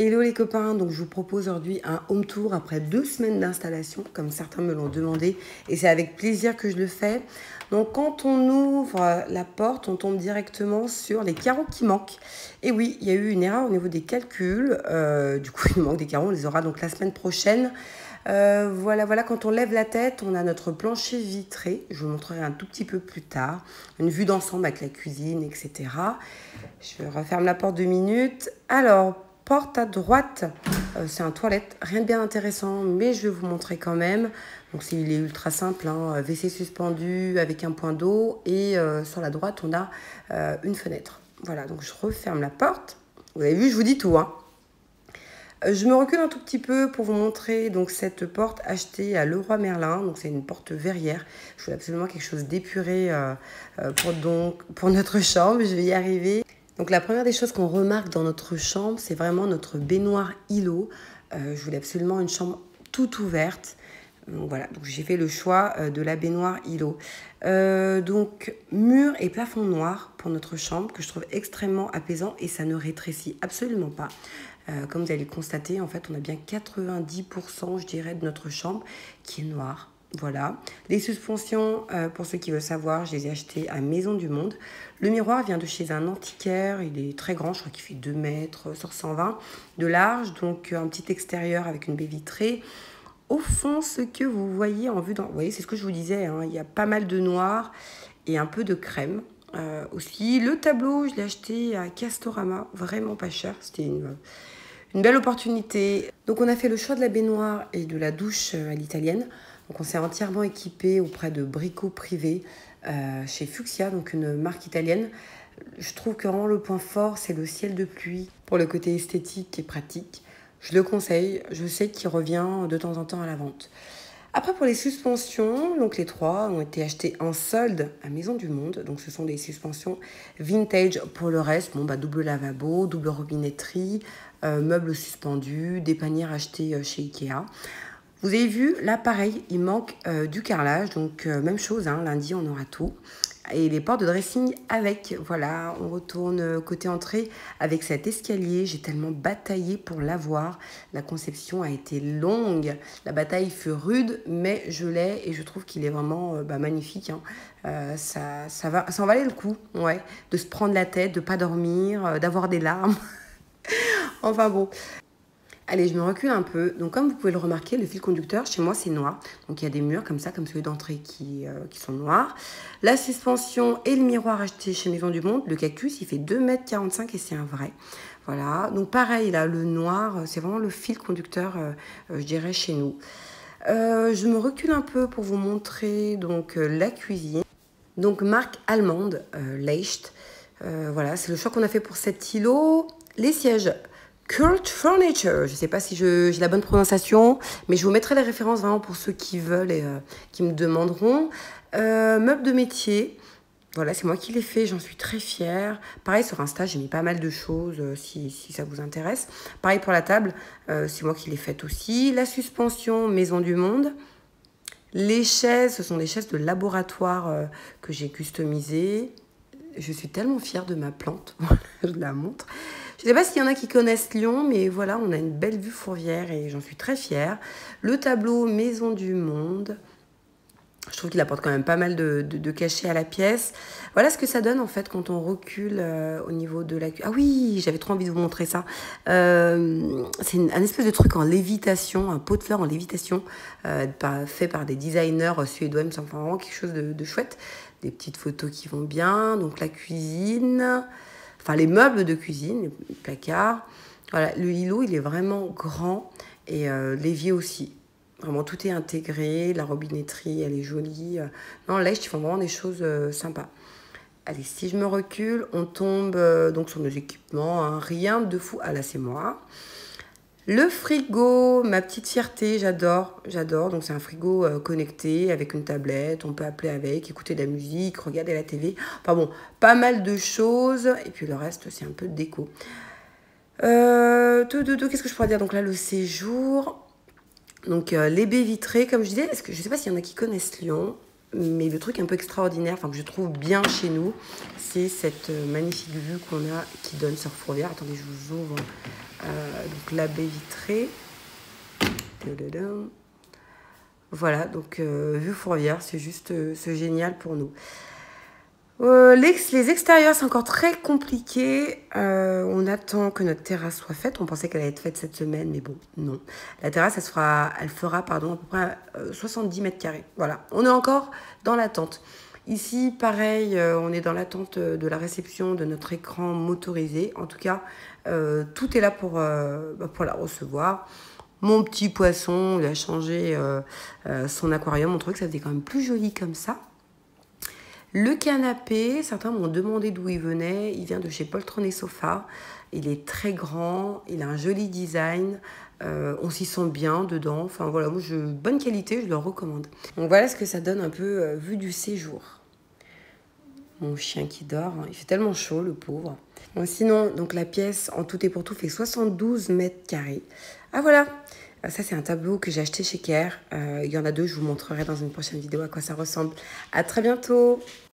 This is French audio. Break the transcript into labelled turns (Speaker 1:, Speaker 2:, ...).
Speaker 1: Hello les copains, donc je vous propose aujourd'hui un home tour après 2 semaines d'installation, comme certains me l'ont demandé, et c'est avec plaisir que je le fais. Donc quand on ouvre la porte, on tombe directement sur les carreaux qui manquent. Et oui, il y a eu une erreur au niveau des calculs, du coup il manque des carreaux, on les aura donc la semaine prochaine. Voilà, quand on lève la tête, on a notre plancher vitré. Je vous montrerai un tout petit peu plus tard. Une vue d'ensemble avec la cuisine, etc. Je referme la porte 2 minutes. Alors, porte à droite, c'est un toilette. Rien de bien intéressant, mais je vais vous montrer quand même. Donc, il est ultra simple, hein, WC suspendu avec un point d'eau. Et sur la droite, on a une fenêtre. Voilà, donc je referme la porte. Vous avez vu, je vous dis tout, hein. Je me recule un tout petit peu pour vous montrer donc cette porte achetée à Leroy Merlin. Donc c'est une porte verrière. Je voulais absolument quelque chose d'épuré pour notre chambre. Je vais y arriver. Donc la première des choses qu'on remarque dans notre chambre, c'est vraiment notre baignoire îlot. Je voulais absolument une chambre toute ouverte. Donc voilà, donc j'ai fait le choix de la baignoire îlot. Donc mur et plafond noir pour notre chambre que je trouve extrêmement apaisant et ça ne rétrécit absolument pas. Comme vous allez le constater, en fait, on a bien 90%, je dirais, de notre chambre qui est noire. Voilà. Les suspensions, pour ceux qui veulent savoir, je les ai achetées à Maison du Monde. Le miroir vient de chez un antiquaire. Il est très grand, je crois qu'il fait 2 mètres sur 120 de large. Donc, un petit extérieur avec une baie vitrée. Au fond, ce que vous voyez en vue, vous voyez, c'est ce que je vous disais, hein, il y a pas mal de noir et un peu de crème. Aussi, le tableau, je l'ai acheté à Castorama, vraiment pas cher. C'était une belle opportunité. Donc on a fait le choix de la baignoire et de la douche à l'italienne. Donc on s'est entièrement équipé auprès de Brico Privé chez Fuchsia, donc une marque italienne. Je trouve que vraiment le point fort, c'est le ciel de pluie pour le côté esthétique et pratique. Je le conseille, je sais qu'il revient de temps en temps à la vente. Après, pour les suspensions, donc les 3 ont été achetés en solde à Maison du Monde. Donc, ce sont des suspensions vintage. Pour le reste, double lavabo, double robinetterie, meubles suspendus, des paniers achetés chez Ikea. Vous avez vu, là, pareil, il manque du carrelage. Donc, même chose, hein, lundi, on aura tout. Et les portes de dressing avec, voilà, on retourne côté entrée avec cet escalier. J'ai tellement bataillé pour l'avoir. La conception a été longue. La bataille fut rude, mais je l'ai et je trouve qu'il est vraiment magnifique, hein. Ça en valait le coup, ouais, de se prendre la tête, de pas dormir, d'avoir des larmes. Enfin bon. Allez, je me recule un peu. Donc, comme vous pouvez le remarquer, le fil conducteur, chez moi, c'est noir. Donc, il y a des murs comme ça, comme celui d'entrée qui sont noirs. La suspension et le miroir acheté chez Maison du Monde. Le cactus, il fait 2,45 m et c'est un vrai. Voilà. Donc, pareil, là, le noir, c'est vraiment le fil conducteur, je dirais, chez nous. Je me recule un peu pour vous montrer donc la cuisine. Donc, marque allemande, Leicht. Voilà, c'est le choix qu'on a fait pour cet îlot. Les sièges Kurt Furniture, je ne sais pas si j'ai la bonne prononciation, mais je vous mettrai les références vraiment pour ceux qui veulent et qui me demanderont. Meubles de métier, voilà, c'est moi qui l'ai fait, j'en suis très fière. Pareil, sur Insta, j'ai mis pas mal de choses si ça vous intéresse. Pareil pour la table, c'est moi qui l'ai faite aussi. La suspension Maison du Monde. Les chaises, ce sont des chaises de laboratoire que j'ai customisées. Je suis tellement fière de ma plante, je la montre. Je ne sais pas s'il y en a qui connaissent Lyon, mais voilà, on a une belle vue Fourvière et j'en suis très fière. Le tableau Maison du Monde, je trouve qu'il apporte quand même pas mal de cachet à la pièce. Voilà ce que ça donne en fait quand on recule au niveau de la... Ah oui, j'avais trop envie de vous montrer ça. C'est un espèce de truc en lévitation, un pot de fleurs en lévitation, fait par des designers suédois, il me semble vraiment quelque chose de chouette. Des petites photos qui vont bien, donc la cuisine... Enfin, les meubles de cuisine, les placards. Voilà, le îlot, il est vraiment grand et l'évier aussi. Vraiment, tout est intégré. La robinetterie, elle est jolie. Non, là, ils font vraiment des choses sympas. Allez, si je me recule, on tombe donc sur nos équipements. Hein, rien de fou. Ah là, c'est moi. Le frigo, ma petite fierté, j'adore. Donc, c'est un frigo connecté avec une tablette. On peut appeler avec, écouter de la musique, regarder la TV. Enfin bon, pas mal de choses. Et puis le reste, c'est un peu de déco. Qu'est-ce que je pourrais dire? Donc là, le séjour. Donc, les baies vitrées, comme je disais. Je ne sais pas s'il y en a qui connaissent Lyon. Mais le truc un peu extraordinaire, que je trouve bien chez nous, c'est cette magnifique vue qu'on a qui donne sur Fourvière. Attendez, je vous ouvre. Donc la baie vitrée. Voilà, donc vue fourvière, c'est juste génial pour nous. Les extérieurs, c'est encore très compliqué. On attend que notre terrasse soit faite. On pensait qu'elle allait être faite cette semaine, mais bon, non. La terrasse, elle fera à peu près 70 mètres carrés. Voilà, on est encore dans l'attente. Ici, pareil, on est dans l'attente de la réception de notre écran motorisé. En tout cas, tout est là pour la recevoir. Mon petit poisson, il a changé son aquarium. On trouvait que ça faisait quand même plus joli comme ça. Le canapé, certains m'ont demandé d'où il venait. Il vient de chez Poltron et Sofa. Il est très grand, il a un joli design. On s'y sent bien dedans. Enfin voilà, moi, bonne qualité, je le recommande. Donc voilà ce que ça donne un peu vue du séjour. Mon chien qui dort, hein. Il fait tellement chaud, le pauvre. Bon, sinon, donc la pièce en tout et pour tout fait 72 mètres carrés. Ah voilà, ça c'est un tableau que j'ai acheté chez Care. Il y en a deux, je vous montrerai dans une prochaine vidéo à quoi ça ressemble. À très bientôt.